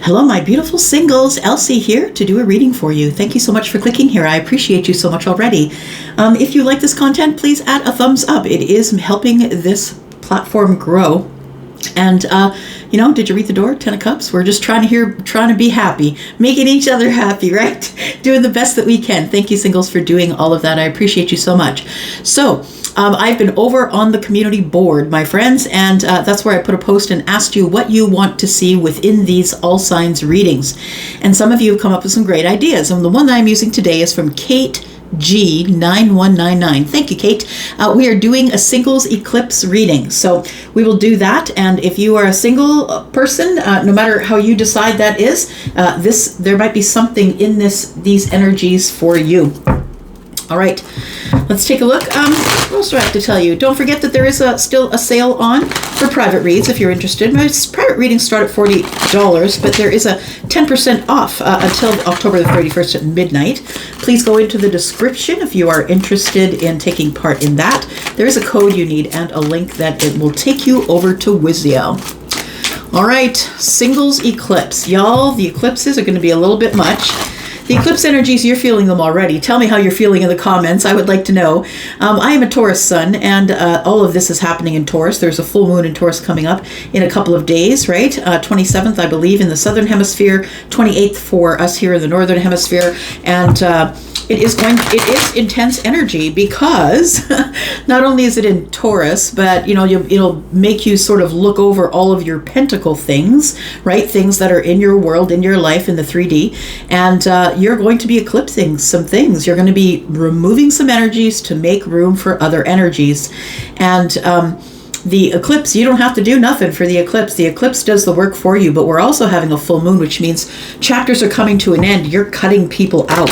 Hello, my beautiful singles. Elsie here to do a reading for you. Thank you so much for clicking here. I appreciate you so much already. If you like this content, please add a thumbs up. It is helping this platform grow. And, did you read the door? 10 of Cups. We're just trying to be happy, making each other happy, right? Doing the best that we can. Thank you, singles, for doing all of that. I appreciate you so much. So, I've been over on the community board, my friends, and that's where I put a post and asked you what you want to see within these all signs readings. And some of you have come up with some great ideas. And the one that I'm using today is from Kate G9199. Thank you, Kate. We are doing a singles eclipse reading. So we will do that. And if you are a single person, no matter how you decide that is, there might be something in these energies for you. All right, let's take a look. What else do I have to tell you? Don't forget that there is still a sale on for private reads if you're interested. My private readings start at $40, but there is a 10% off until October the 31st at midnight. Please go into the description if you are interested in taking part in that. There is a code you need and a link that it will take you over to Wizio. All right, singles eclipse. Y'all, the eclipses are going to be a little bit much. The eclipse energies, you're feeling them already. Tell me how you're feeling in the comments. I would like to know. I am a Taurus sun, and all of this is happening in Taurus. There's a full moon in Taurus coming up in a couple of days, right? 27th, I believe, in the southern hemisphere, 28th for us here in the northern hemisphere, and it is intense energy because not only is it in Taurus, but it'll make you sort of look over all of your pentacle things, right? Things that are in your world, in your life, in the 3D, and you're going to be eclipsing some things. You're going to be removing some energies to make room for other energies. And the eclipse, you don't have to do nothing for the eclipse. The eclipse does the work for you, but we're also having a full moon, which means chapters are coming to an end. You're cutting people out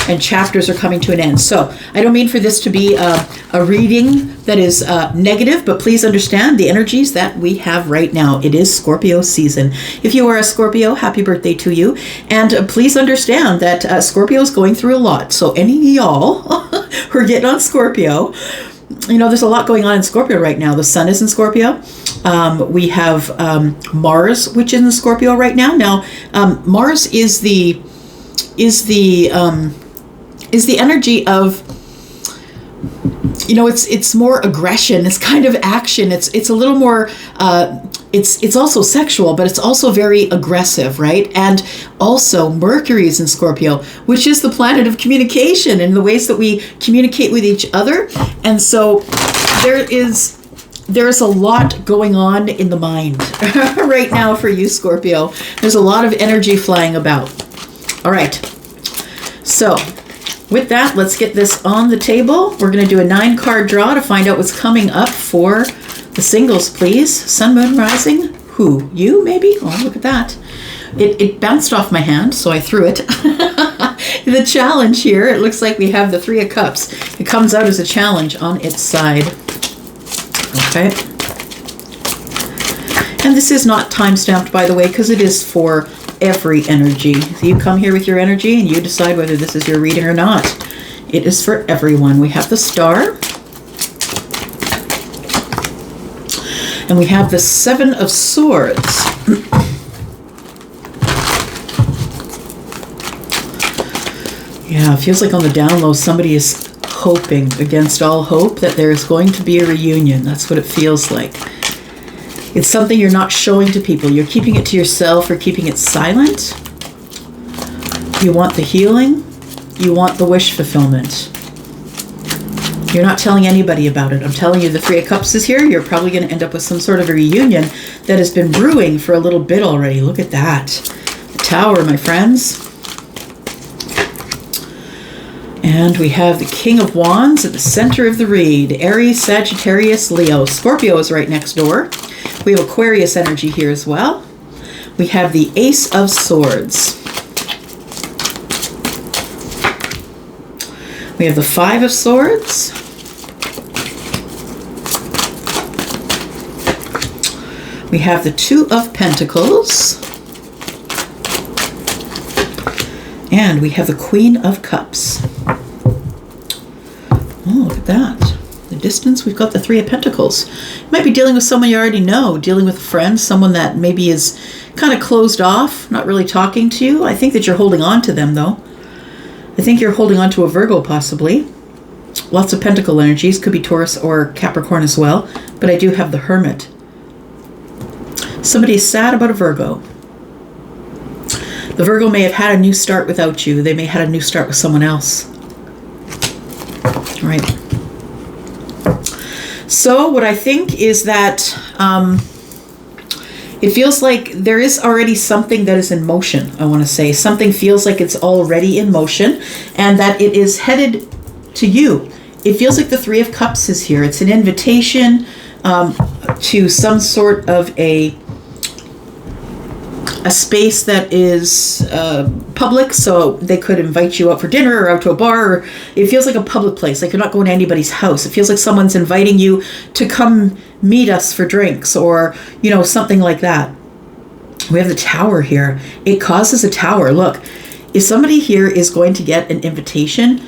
and chapters are coming to an end. So I don't mean for this to be a reading that is negative, but please understand the energies that we have right now. It is Scorpio season. If you are a Scorpio, happy birthday to you. And please understand that Scorpio is going through a lot. So any of y'all who are getting on Scorpio, there's a lot going on in Scorpio right now. The sun is in Scorpio. We have Mars, which is in Scorpio right now. Now, Mars is the energy of, it's more aggression. It's kind of action. It's a little more, it's also sexual, but it's also very aggressive, right? And also Mercury is in Scorpio, which is the planet of communication and the ways that we communicate with each other. And so there's a lot going on in the mind right now for you, Scorpio. There's a lot of energy flying about. All right. So with that, let's get this on the table. We're going to do a 9-card draw to find out what's coming up for the singles, please. Sun, moon, rising. Who? You, maybe? Oh, look at that. It bounced off my hand, so I threw it. The challenge here, it looks like we have the 3 of Cups. It comes out as a challenge on its side. Okay. And this is not time-stamped, by the way, because it is for every energy. So you come here with your energy and you decide whether this is your reading or not. It is for everyone. We have the Star. And we have the 7 of Swords. Yeah, it feels like on the down low somebody is hoping against all hope that there is going to be a reunion. That's what it feels like. It's something you're not showing to people. You're keeping it to yourself or keeping it silent. You want the healing. You want the wish fulfillment. You're not telling anybody about it. I'm telling you, the 3 of Cups is here. You're probably going to end up with some sort of a reunion that has been brewing for a little bit already. Look at that. The Tower, my friends. And we have the King of Wands at the center of the read. Aries, Sagittarius, Leo. Scorpio is right next door. We have Aquarius energy here as well. We have the Ace of Swords. We have the 5 of Swords. We have the 2 of Pentacles. And we have the Queen of Cups. Oh, look at that. The the distance, we've got the Three of Pentacles. You might be dealing with someone you already know, dealing with a friend, someone that maybe is kind of closed off, not really talking to you. I think that you're holding on to them, though. I think you're holding on to a Virgo, possibly. Lots of pentacle energies. Could be Taurus or Capricorn as well. But I do have the Hermit. Somebody is sad about a Virgo. The Virgo may have had a new start without you. They may have had a new start with someone else. All right. So what I think is that it feels like there is already something that is in motion, I want to say. Something feels like it's already in motion and that it is headed to you. It feels like the Three of Cups is here. It's an invitation to some sort of a space that is public, so they could invite you out for dinner or out to a bar. Or it feels like a public place, like you're not going to anybody's house. It feels like someone's inviting you to come meet us for drinks or, you know, something like that. We have the Tower here. It causes a tower. Look, if somebody here is going to get an invitation,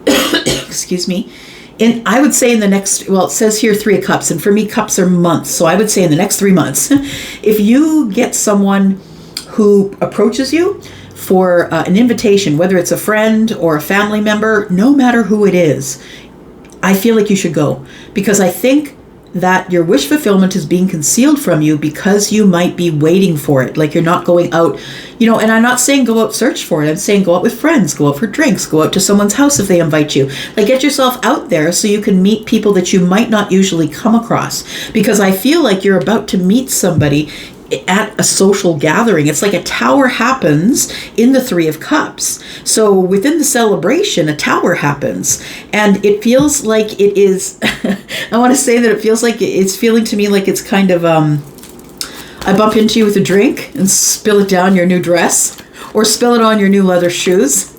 excuse me, and I would say in the next, well, it says here Three of Cups, and for me, cups are months. So I would say in the next 3 months, if you get someone who approaches you for an invitation, whether it's a friend or a family member, no matter who it is, I feel like you should go. Because I think that your wish fulfillment is being concealed from you because you might be waiting for it. Like you're not going out, you know, and I'm not saying go out search for it. I'm saying go out with friends, go out for drinks, go out to someone's house if they invite you. Like get yourself out there so you can meet people that you might not usually come across. Because I feel like you're about to meet somebody at a social gathering. It's like a tower happens in the Three of Cups. So within the celebration, a tower happens. And it feels like it is, I want to say that it feels like it's feeling to me like it's kind of, I bump into you with a drink and spill it down your new dress or spill it on your new leather shoes.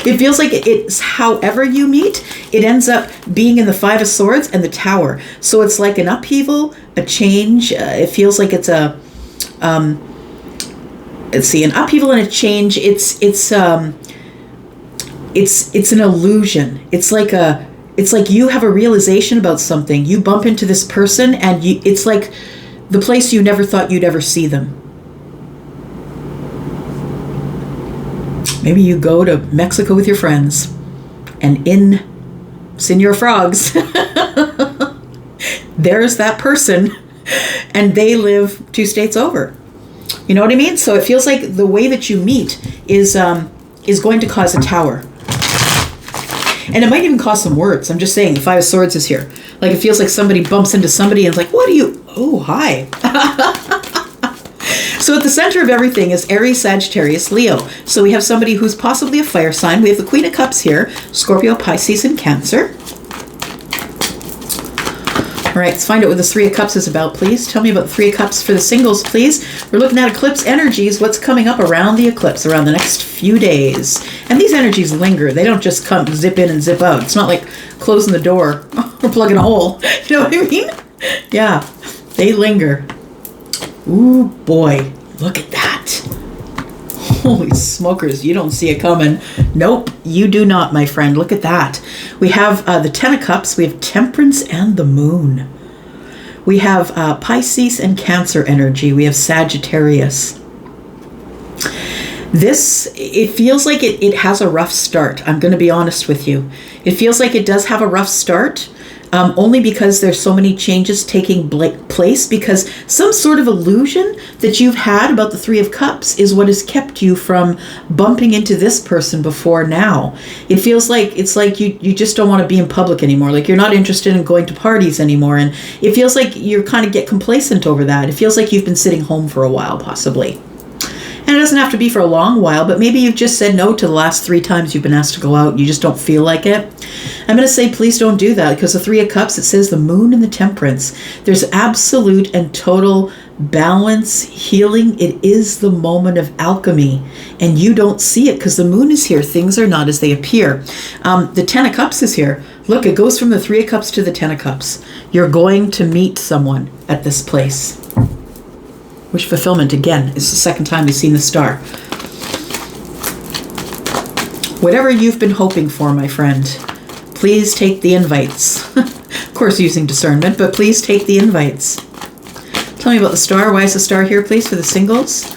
It feels like it's however you meet, it ends up being in the Five of Swords and the Tower. So it's like an upheaval, a change. It feels like it's a, let's see, an upheaval and a change. It's an illusion. It's like you have a realization about something. You bump into this person and it's like the place you never thought you'd ever see them. Maybe you go to Mexico with your friends and in Senor Frogs, there's that person and they live 2 states over. You know what I mean? So it feels like the way that you meet is going to cause a tower. And it might even cause some words. I'm just saying the Five of Swords is here. Like it feels like somebody bumps into somebody and it's like, what are you? Oh, hi. So at the center of everything is Aries, Sagittarius, Leo. So we have somebody who's possibly a fire sign. We have the Queen of Cups here, Scorpio, Pisces, and Cancer. All right, let's find out what the Three of Cups is about, please. Tell me about the Three of Cups for the singles, please. We're looking at eclipse energies, what's coming up around the eclipse, around the next few days. And these energies linger. They don't just come, zip in and zip out. It's not like closing the door or plugging a hole. You know what I mean? Yeah, they linger. Ooh, boy, look at that. Holy smokers, you don't see it coming. Nope, you do not, my friend. Look at that. We have the Ten of Cups. We have Temperance and the Moon. We have Pisces and Cancer energy. We have Sagittarius. It feels like it has a rough start. I'm going to be honest with you. It feels like it does have a rough start. Only because there's so many changes taking place, because some sort of illusion that you've had about the Three of Cups is what has kept you from bumping into this person before now. It feels like it's like you just don't want to be in public anymore. Like you're not interested in going to parties anymore. And it feels like you kind of get complacent over that. It feels like you've been sitting home for a while, possibly. And it doesn't have to be for a long while, but maybe you've just said no to the last 3 times you've been asked to go out and you just don't feel like it. I'm going to say please don't do that, because the Three of Cups, it says the Moon and the Temperance. There's absolute and total balance, healing. It is the moment of alchemy, and you don't see it because the Moon is here. Things are not as they appear. The Ten of Cups is here. Look, it goes from the Three of Cups to the Ten of Cups. You're going to meet someone at this place. Wish fulfillment, again, is the second time we've seen the star. Whatever you've been hoping for, my friend, Please take the invites. Of course, using discernment, but please take the invites. Tell me about the star. Why is the star here, please, for the singles?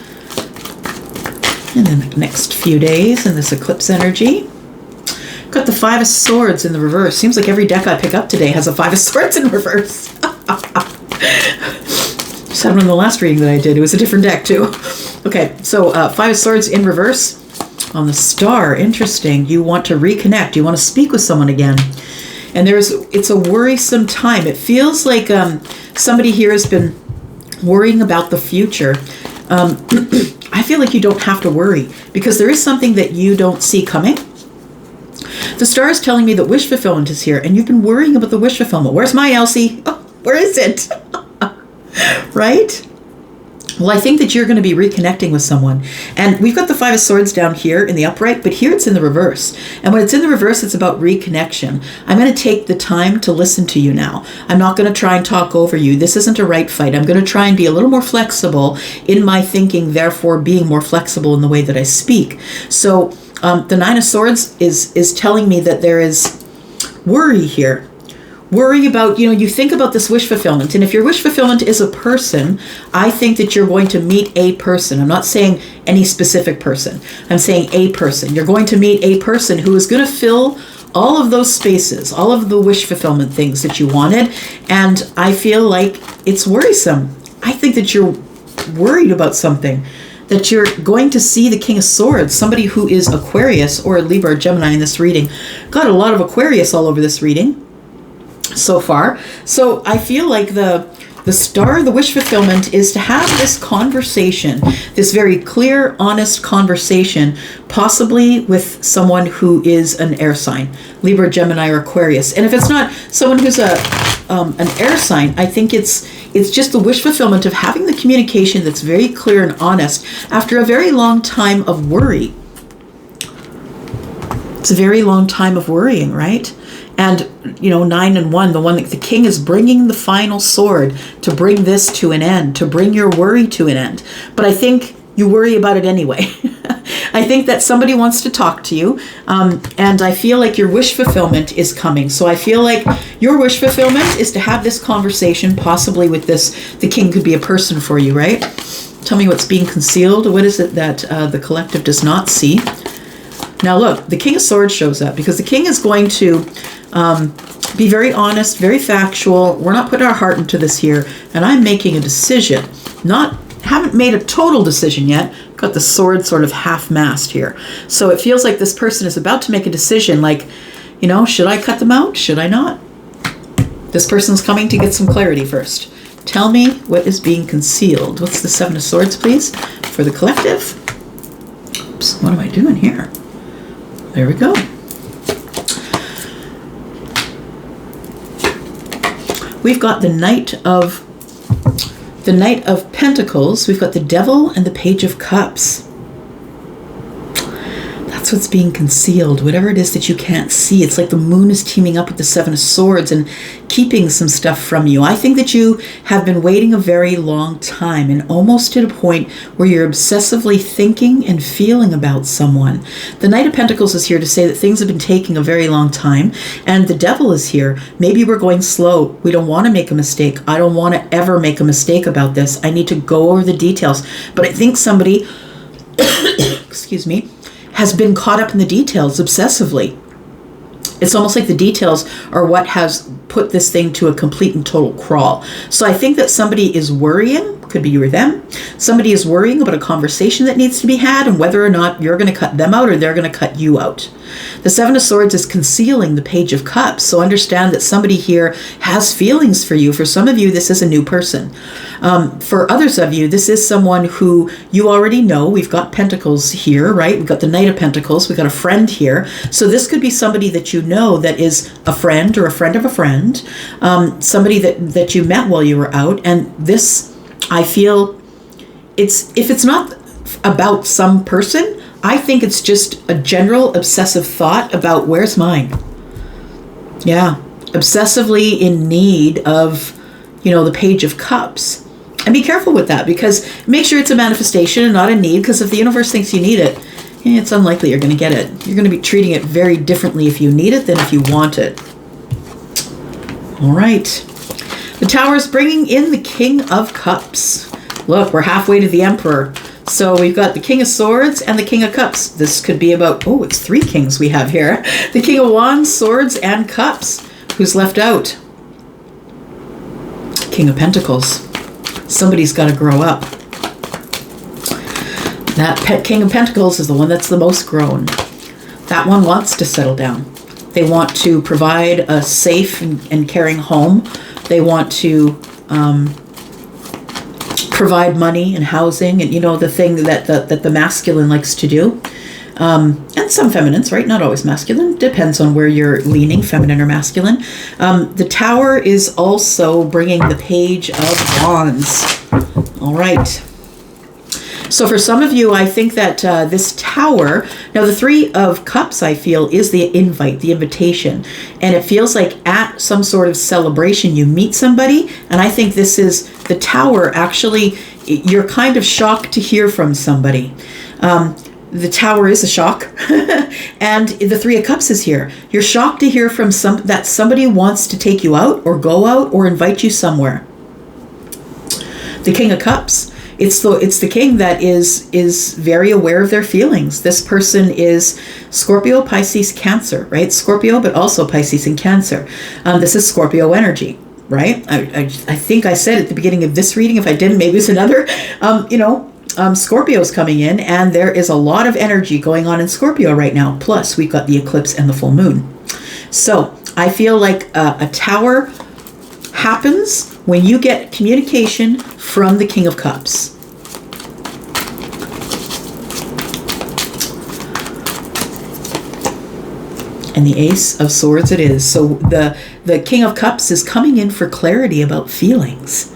And then the next few days in this eclipse energy. Got the Five of Swords in the reverse. Seems like every deck I pick up today has a Five of Swords in reverse. Just had one in the last reading that I did. It was a different deck, too. Okay, so Five of Swords in reverse on the star. Interesting. You want to reconnect. You want to speak with someone again. And it's a worrisome time. It feels like somebody here has been worrying about the future. I feel like you don't have to worry because there is something that you don't see coming. The star is telling me that wish fulfillment is here, and you've been worrying about the wish fulfillment. Where's my Elsie? Oh, where is it? Right? Well, I think that you're going to be reconnecting with someone. And we've got the Five of Swords down here in the upright, but here it's in the reverse. And when it's in the reverse, it's about reconnection. I'm going to take the time to listen to you now. I'm not going to try and talk over you. This isn't a right fight. I'm going to try and be a little more flexible in my thinking, therefore being more flexible in the way that I speak. So the Nine of Swords is telling me that there is worry here. Worry about, you think about this wish fulfillment. And if your wish fulfillment is a person, I think that you're going to meet a person. I'm not saying any specific person. I'm saying a person. You're going to meet a person who is going to fill all of those spaces, all of the wish fulfillment things that you wanted. And I feel like it's worrisome. I think that you're worried about something, that you're going to see the King of Swords, somebody who is Aquarius or Libra or Gemini in this reading. Got a lot of Aquarius all over this reading so far. So I feel like the star, the wish fulfillment, is to have this conversation, this very clear, honest conversation, possibly with someone who is an air sign, Libra, Gemini, or Aquarius. And if it's not someone who's an air sign, I think it's just the wish fulfillment of having the communication that's very clear and honest after a very long time of worry. It's a very long time of worrying, right? And, 9 and 1, the king is bringing the final sword to bring this to an end, to bring your worry to an end. But I think you worry about it anyway. I think that somebody wants to talk to you. And I feel like your wish fulfillment is coming. So I feel like your wish fulfillment is to have this conversation, possibly with the king could be a person for you, right? Tell me what's being concealed. What is it that the collective does not see? Now look, the King of Swords shows up because the king is going to be very honest, very factual. We're not putting our heart into this here. And I'm making a decision. Haven't made a total decision yet. Got the sword sort of half-mast here. So it feels like this person is about to make a decision like, should I cut them out? Should I not? This person's coming to get some clarity first. Tell me what is being concealed. What's the Seven of Swords, please, for the collective? Oops, what am I doing here? There we go. We've got the Knight of Pentacles. We've got the Devil and the Page of Cups. That's what's being concealed. Whatever it is that you can't see. It's like the moon is teaming up with the Seven of Swords and keeping some stuff from you. I think that you have been waiting a very long time and almost at a point where you're obsessively thinking and feeling about someone. The Knight of Pentacles is here to say that things have been taking a very long time, and the Devil is here. Maybe we're going slow. We don't want to make a mistake. I don't want to ever make a mistake about this. I need to go over the details. But I think somebody, excuse me, has been caught up in the details obsessively. It's almost like the details are what has put this thing to a complete and total crawl. So I think that somebody is worrying, could be you or them, somebody is worrying about a conversation that needs to be had and whether or not you're going to cut them out or they're going to cut you out. The Seven of Swords is concealing the Page of Cups. So understand that somebody here has feelings for you. For some of you, this is a new person. For others of you, this is someone who you already know. We've got Pentacles here, right? We've got the Knight of Pentacles. We've got a friend here. So this could be somebody that you know that is a friend or a friend of a friend, somebody that you met while you were out. And this, I feel, if it's not about some person, I think it's just a general obsessive thought about where's mine. Yeah, obsessively in need of, the Page of Cups. And be careful with that, because make sure it's a manifestation and not a need, because if the universe thinks you need it, it's unlikely you're going to get it. You're going to be treating it very differently if you need it than if you want it. All right. The Tower is bringing in the King of Cups. Look, we're halfway to the Emperor. So we've got the King of Swords and the King of Cups. This could be about, oh, it's 3 kings we have here. The King of Wands, Swords, and Cups. Who's left out? King of Pentacles. Somebody's got to grow up. That King of Pentacles is the one that's the most grown. That one wants to settle down. They want to provide a safe and caring home. They want to provide money and housing and, you know, the thing that the masculine likes to do. And some feminines, right? Not always masculine. Depends on where you're leaning, feminine or masculine. The Tower is also bringing the Page of Wands. All right. So for some of you, I think that this Tower, now the 3 of Cups, I feel, is the invite, the invitation. And it feels like at some sort of celebration, you meet somebody. And I think this is the Tower. Actually, you're kind of shocked to hear from somebody. The Tower is a shock. And the 3 of Cups is here. You're shocked to hear from that somebody wants to take you out or go out or invite you somewhere. The King of Cups. It's the king that is very aware of their feelings. This person is Scorpio, Pisces, Cancer, right? Scorpio, but also Pisces and Cancer. This is Scorpio energy, right? I think I said at the beginning of this reading, if I didn't, maybe it's another, Scorpio's coming in, and there is a lot of energy going on in Scorpio right now. Plus, we've got the eclipse and the full moon. So I feel like a Tower happens when you get communication from the King of Cups. And the Ace of Swords it is. So the King of Cups is coming in for clarity about feelings.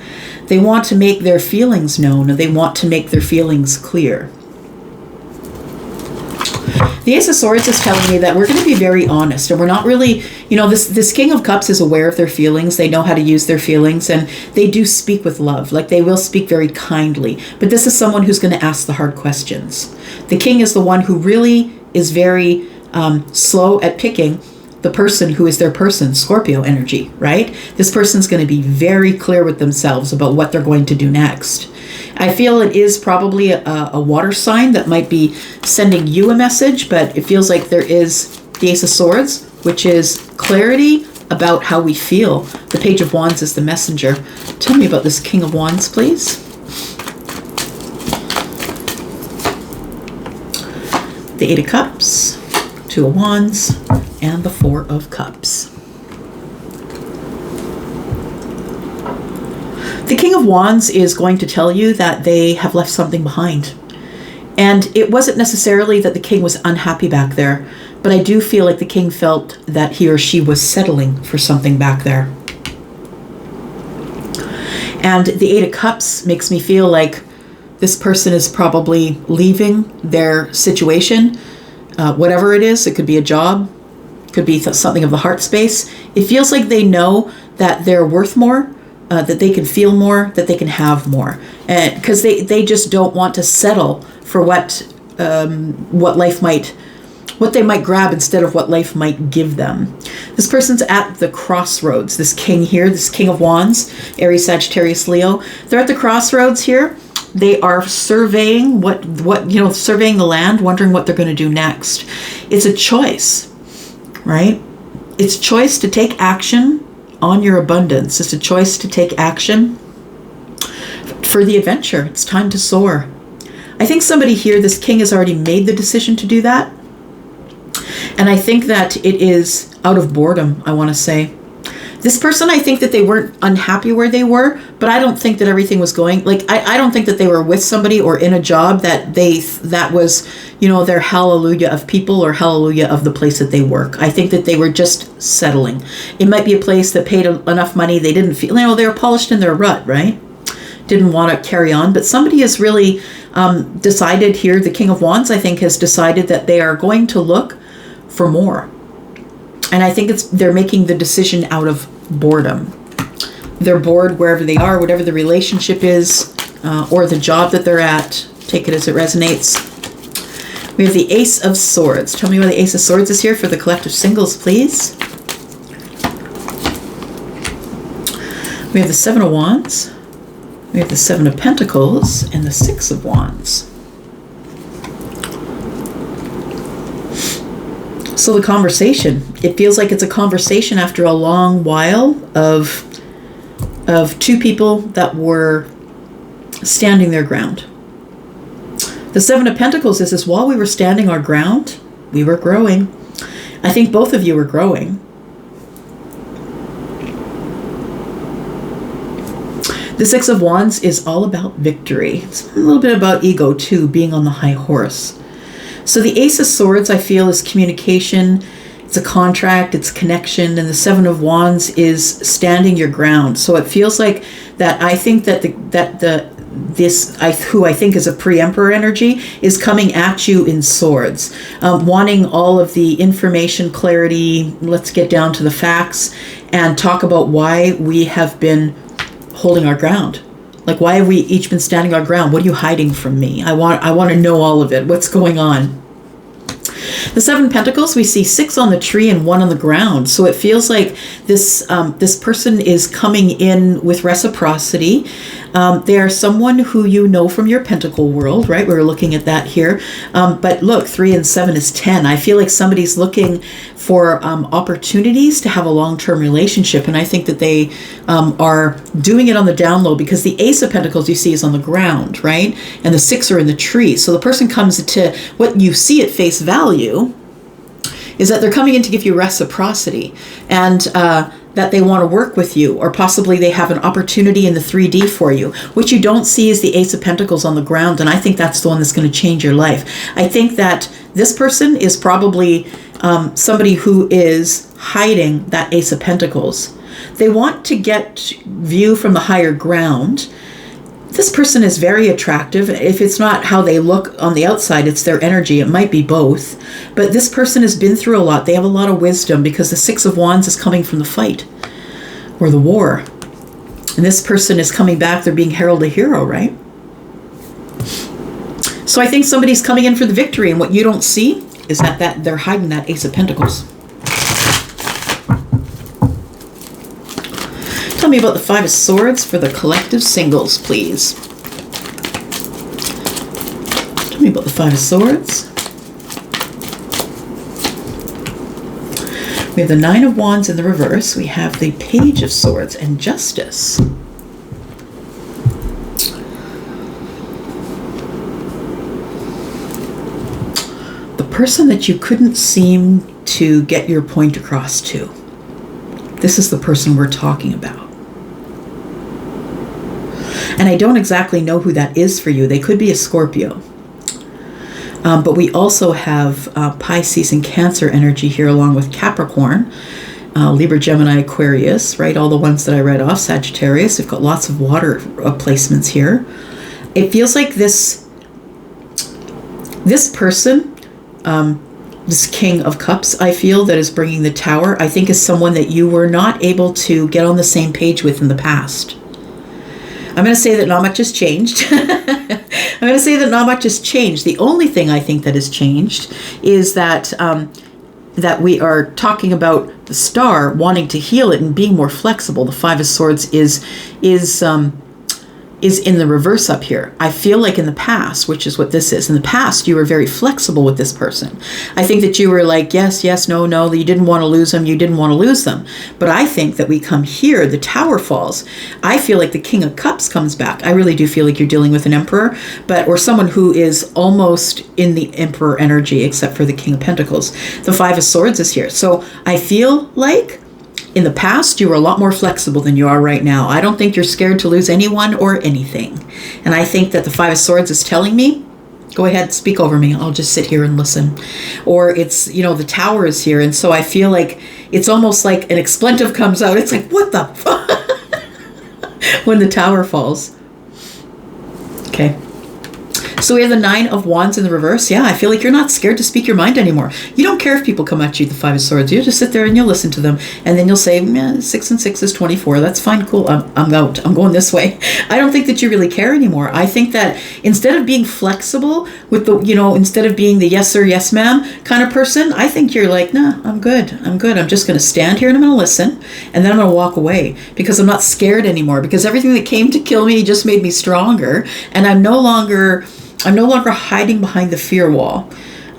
They want to make their feelings known, or they want to make their feelings clear. The Ace of Swords is telling me that we're going to be very honest, and we're not really, this King of Cups is aware of their feelings. They know how to use their feelings, and they do speak with love. Like, they will speak very kindly. But this is someone who's going to ask the hard questions. The King is the one who really is very slow at picking the person who is their person, Scorpio energy, right? This person's going to be very clear with themselves about what they're going to do next. I feel it is probably a water sign that might be sending you a message, but it feels like there is the Ace of Swords, which is clarity about how we feel. The Page of Wands is the messenger. Tell me about this King of Wands, please. The 8 of Cups, 2 of Wands, and the 4 of Cups. The King of Wands is going to tell you that they have left something behind. And it wasn't necessarily that the king was unhappy back there, but I do feel like the king felt that he or she was settling for something back there. And the 8 of Cups makes me feel like this person is probably leaving their situation, whatever it is. It could be a job, could be something of the heart space. It feels like they know that they're worth more, that they can feel more, that they can have more, because they just don't want to settle for what they might grab instead of what life might give them. This person's at the crossroads. This king here, this King of Wands, Aries, Sagittarius, Leo, they're at the crossroads here. They are surveying surveying the land, wondering what they're going to do next. It's a choice, right? It's a choice to take action on your abundance. It's a choice to take action for the adventure. It's time to soar. I think somebody here, this king, has already made the decision to do that. And I think that it is out of boredom, I want to say. This person, I think that they weren't unhappy where they were, but I don't think that everything was going, I don't think that they were with somebody or in a job that was, their hallelujah of people or hallelujah of the place that they work. I think that they were just settling. It might be a place that paid enough money. They didn't feel, they were polished in their rut, right? Didn't want to carry on, but somebody has really decided here, the King of Wands, I think, has decided that they are going to look for more. And I think they're making the decision out of boredom. They're bored wherever they are, whatever the relationship is, or the job that they're at. Take it as it resonates. We have the Ace of Swords. Tell me why the Ace of Swords is here for the collective singles, please. We have the Seven of Wands. We have the Seven of Pentacles and the Six of Wands. So the conversation, it feels like it's a conversation after a long while of two people that were standing their ground. The Seven of Pentacles is this: while we were standing our ground, we were growing. I think both of you were growing. The Six of Wands is all about victory. It's a little bit about ego too, being on the high horse. So the Ace of Swords, I feel, is communication. It's a contract, it's connection, and the Seven of Wands is standing your ground. So it feels like that. I think that who I think is a pre-emperor energy is coming at you in swords, wanting all of the information, clarity. Let's get down to the facts and talk about why we have been holding our ground. Like, why have we each been standing our ground? What are you hiding from me? I want to know all of it. What's going on? The Seven of Pentacles, we see 6 on the tree and 1 on the ground. So it feels like this person is coming in with reciprocity. They are someone who you know from your pentacle world, right? We're looking at that here. But look, 3 and 7 is 10. I feel like somebody's looking for opportunities to have a long-term relationship. And I think that they are doing it on the down low, because the Ace of Pentacles you see is on the ground, right? And the 6 are in the tree. So the person comes to what you see at face value is that they're coming in to give you reciprocity, and that they want to work with you, or possibly they have an opportunity in the 3D for you. What you don't see is the Ace of Pentacles on the ground, and I think that's the one that's going to change your life. I think that this person is probably somebody who is hiding that Ace of Pentacles. They want to get view from the higher ground. This person is very attractive. If it's not how they look on the outside, it's their energy. It might be both. But this person has been through a lot. They have a lot of wisdom, because the Six of Wands is coming from the fight or the war. And this person is coming back. They're being heralded a hero, right? So I think somebody's coming in for the victory. And what you don't see is that they're hiding that Ace of Pentacles. Tell me about the Five of Swords for the collective singles, please. Tell me about the Five of Swords. We have the Nine of Wands in the reverse. We have the Page of Swords and Justice. The person that you couldn't seem to get your point across to. This is the person we're talking about. And I don't exactly know who that is for you. They could be a Scorpio. But we also have Pisces and Cancer energy here, along with Capricorn, Libra, Gemini, Aquarius, right? All the ones that I read off, Sagittarius. We've got lots of water placements here. It feels like this person, this King of Cups, I feel, that is bringing the Tower, I think is someone that you were not able to get on the same page with in the past. I'm going to say that not much has changed. I'm going to say that not much has changed. The only thing I think that has changed is that that we are talking about the star wanting to heal it and being more flexible. The Five of Swords is in the reverse up here. I feel like in the past, which is what this is, in the past, you were very flexible with this person. I think that you were like, yes, yes, no, no, you didn't want to lose them, you didn't want to lose them. But I think that we come here, the Tower falls. I feel like the King of Cups comes back. I really do feel like you're dealing with an Emperor, or someone who is almost in the Emperor energy, except for the King of Pentacles. The Five of Swords is here. So I feel like in the past, you were a lot more flexible than you are right now. I don't think you're scared to lose anyone or anything. And I think that the Five of Swords is telling me, go ahead, speak over me. I'll just sit here and listen. Or it's, the Tower is here. And so I feel like it's almost like an expletive comes out. It's like, what the fuck? When the Tower falls. Okay. So we have the Nine of Wands in the reverse. Yeah, I feel like you're not scared to speak your mind anymore. You don't care if people come at you with the Five of Swords. You just sit there and you'll listen to them. And then you'll say, 6 and 6 is 24. That's fine, cool. I'm out. I'm going this way. I don't think that you really care anymore. I think that instead of being flexible with the, instead of being the yes sir, yes ma'am kind of person, I think you're like, nah, I'm good. I'm just going to stand here and I'm going to listen. And then I'm going to walk away because I'm not scared anymore, because everything that came to kill me just made me stronger. And I'm no longer hiding behind the fear wall.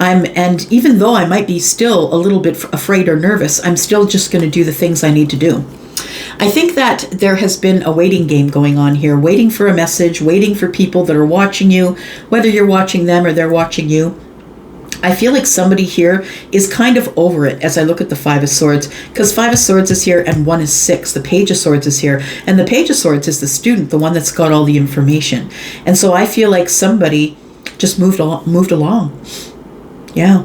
And even though I might be still a little bit afraid or nervous, I'm still just going to do the things I need to do. I think that there has been a waiting game going on here, waiting for a message, waiting for people that are watching you, whether you're watching them or they're watching you. I feel like somebody here is kind of over it as I look at the Five of Swords, because Five of Swords is here and 1 is 6. The Page of Swords is here, and the Page of Swords is the student, the one that's got all the information. And so I feel like somebody just moved along. Yeah.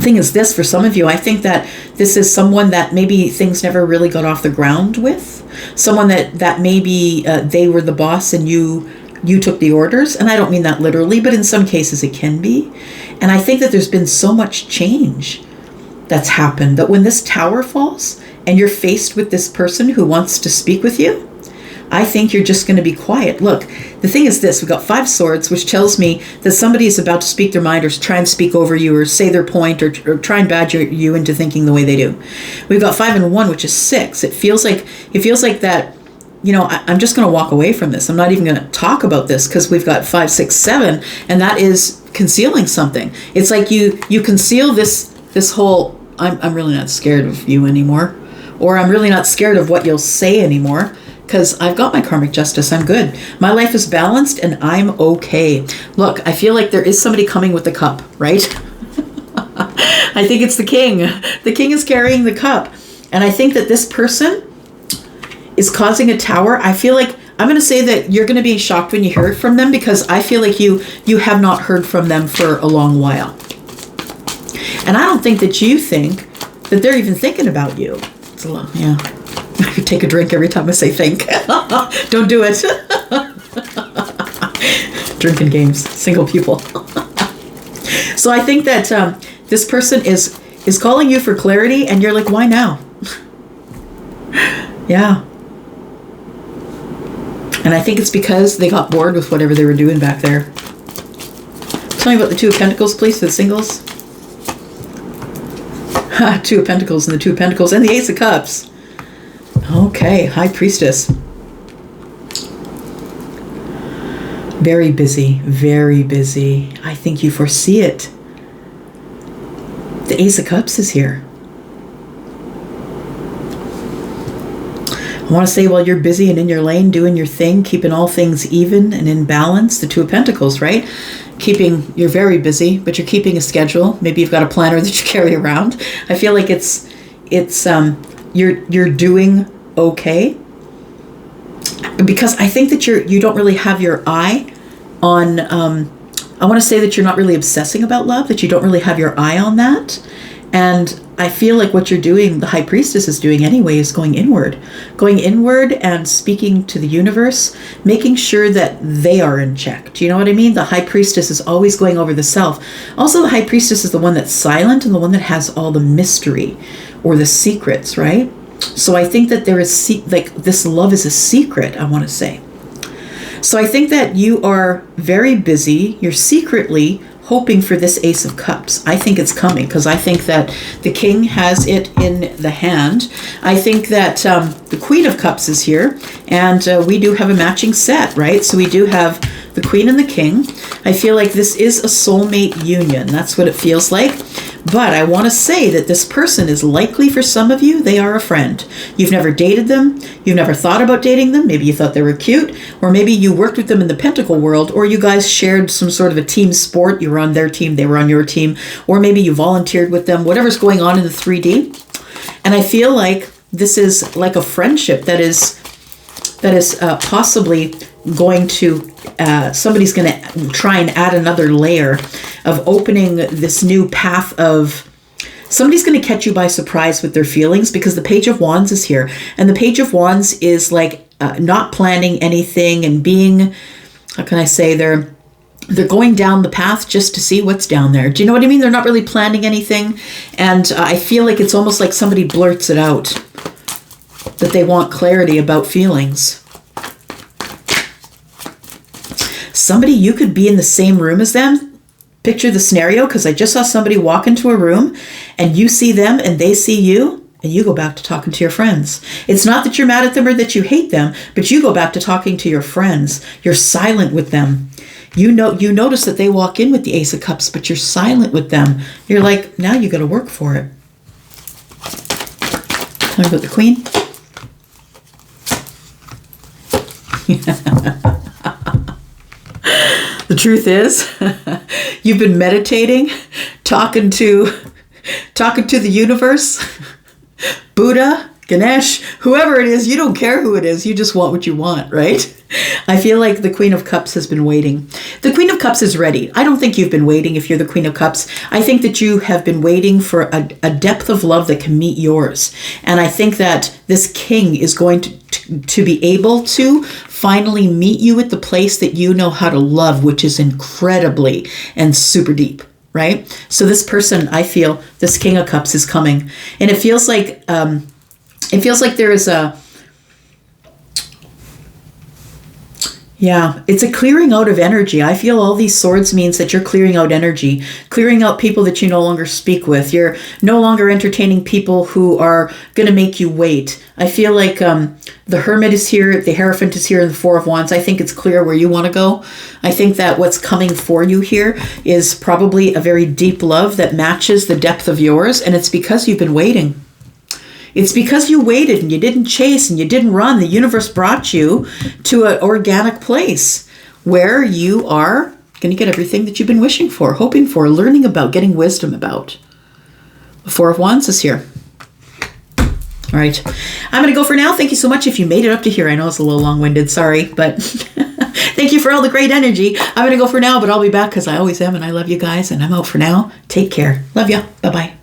Thing is this, for some of you, I think that this is someone that maybe things never really got off the ground with. Someone that maybe they were the boss and you took the orders. And I don't mean that literally, but in some cases it can be. And I think that there's been so much change that's happened that when this tower falls and you're faced with this person who wants to speak with you, I think you're just going to be quiet. Look, the thing is this, we've got 5 swords, which tells me that somebody is about to speak their mind or try and speak over you or say their point or try and badger you into thinking the way they do. We've got 5 and 1, which is 6. It feels like that, I'm just going to walk away from this. I'm not even going to talk about this because we've got 5, 6, 7, and that is concealing something. It's like you conceal this whole, I'm really not scared of you anymore, or I'm really not scared of what you'll say anymore. Because I've got my karmic justice. I'm good. My life is balanced and I'm okay. Look, I feel like there is somebody coming with the cup, right? I think it's the king. The king is carrying the cup. And I think that this person is causing a tower. I feel like, I'm going to say that you're going to be shocked when you hear it from them, because I feel like you have not heard from them for a long while. And I don't think that you think that they're even thinking about you. It's a lot, yeah. I could take a drink every time I say think. Don't do it. Drinking games, single people. So I think that this person is calling you for clarity, and you're like, why now? Yeah. And I think it's because they got bored with whatever they were doing back there. Tell me about the Two of Pentacles, please, for the singles. Two of Pentacles and the Two of Pentacles and the Ace of Cups. Okay, High Priestess. Very busy, very busy. I think you foresee it. The Ace of Cups is here. I want to say, while you're busy and in your lane, doing your thing, keeping all things even and in balance, the Two of Pentacles, right? You're very busy, but you're keeping a schedule. Maybe you've got a planner that you carry around. I feel like you're doing okay, because I think that you don't really have your eye on, I want to say that you're not really obsessing about love, that you don't really have your eye on that. And I feel like what you're doing, the High Priestess is doing anyway, is going inward and speaking to the universe, making sure that they are in check. Do you know what I mean? The High Priestess is always going over the self. Also, the High Priestess is the one that's silent and the one that has all the mystery or the secrets, right? So I think that there is, this love is a secret, I want to say. So I think that you are very busy. You're secretly hoping for this Ace of Cups. I think it's coming, because I think that the King has it in the hand. I think that the Queen of Cups is here, and we do have a matching set, right? So we do have the Queen and the King. I feel like this is a soulmate union. That's what it feels like. But I want to say that this person is likely, for some of you, they are a friend. You've never dated them. You've never thought about dating them. Maybe you thought they were cute, or maybe you worked with them in the Pentacle world, or you guys shared some sort of a team sport. You were on their team, they were on your team, or maybe you volunteered with them, whatever's going on in the 3D. And I feel like this is like a friendship that is possibly going to, somebody's going to try and add another layer of opening this new path of, somebody's going to catch you by surprise with their feelings, because the Page of Wands is here. And the Page of Wands is like not planning anything and being, how can I say, they're going down the path just to see what's down there. Do you know what I mean? They're not really planning anything. And I feel like it's almost like somebody blurts it out, that they want clarity about feelings. Somebody, you could be in the same room as them. Picture the scenario, because I just saw somebody walk into a room and you see them and they see you, and you go back to talking to your friends. It's not that you're mad at them or that you hate them, but you go back to talking to your friends. You're silent with them. You notice that they walk in with the Ace of Cups, but you're silent with them. You're like, now you got to work for it. What about the Queen? The truth is, you've been meditating, talking to the universe, Buddha, Ganesh, whoever it is. You don't care who it is. You just want what you want, right? I feel like the Queen of Cups has been waiting. The Queen of Cups is ready. I don't think you've been waiting if you're the Queen of Cups. I think that you have been waiting for a depth of love that can meet yours. And I think that this King is going to be able to finally meet you at the place that you know how to love, which is incredibly and super deep, right? So this person, I feel, this King of Cups is coming. And it feels like there is it's a clearing out of energy. I feel all these swords means that you're clearing out energy, clearing out people that you no longer speak with. You're no longer entertaining people who are going to make you wait. I feel like the Hermit is here, the Hierophant is here, and the Four of Wands. I think it's clear where you want to go. I think that what's coming for you here is probably a very deep love that matches the depth of yours, and it's because you've been waiting. It's because you waited and you didn't chase and you didn't run. The universe brought you to an organic place where you are going to get everything that you've been wishing for, hoping for, learning about, getting wisdom about. The Four of Wands is here. All right. I'm going to go for now. Thank you so much if you made it up to here. I know it's a little long-winded. Sorry, but thank you for all the great energy. I'm going to go for now, but I'll be back because I always am, and I love you guys, and I'm out for now. Take care. Love ya. Bye-bye.